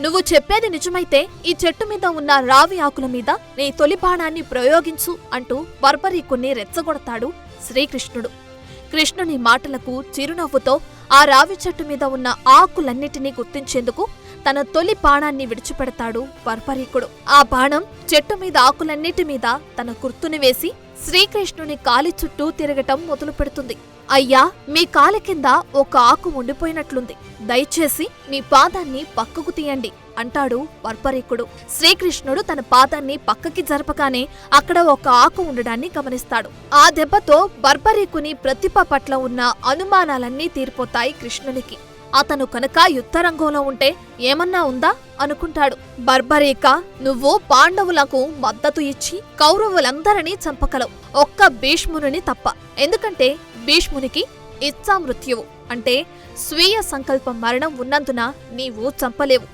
నువ్వు చెప్పేది నిజమైతే ఈ చెట్టు మీద ఉన్న రావి ఆకుల మీద నీ తొలి బాణాన్ని ప్రయోగించు అంటూ బర్బరీకుణ్ణి రెచ్చగొడతాడు శ్రీకృష్ణుడు. కృష్ణుని మాటలకు చిరునవ్వుతో ఆ రావి చెట్టు మీద ఉన్న ఆకులన్నిటినీ గుర్తించేందుకు తన తొలి బాణాన్ని విడిచిపెడతాడు బర్బరీకుడు. ఆ బాణం చెట్టు మీద ఆకులన్నిటి మీద తన గుర్తుని వేసి శ్రీకృష్ణుని కాలి చుట్టూ తిరగటం మొదలు పెడుతుంది. అయ్యా, మీ కాలి కింద ఒక ఆకు ఉండిపోయినట్లుంది, దయచేసి మీ పాదాన్ని పక్కకు తీయండి అంటాడు బర్బరీకుడు. శ్రీకృష్ణుడు తన పాదాన్ని పక్కకి జరపగానే అక్కడ ఒక ఆకు ఉండడాన్ని గమనిస్తాడు. ఆ దెబ్బతో బర్బరీకుని ప్రతిభ పట్ల ఉన్న అనుమానాలన్నీ తీరిపోతాయి కృష్ణునికి. అతను కనుక యుద్ధరంగంలో ఉంటే ఏమన్నా ఉందా అనుకుంటాడు. బర్బరీక, నువ్వు పాండవులకు మద్దతు ఇచ్చి కౌరవులందరినీ చంపగలవు, ఒక్క భీష్ముని తప్ప. ఎందుకంటే భీష్మునికి ఇచ్ఛామృత్యువు అంటే స్వీయ సంకల్ప మరణం ఉన్నందున నీవు చంపలేవు.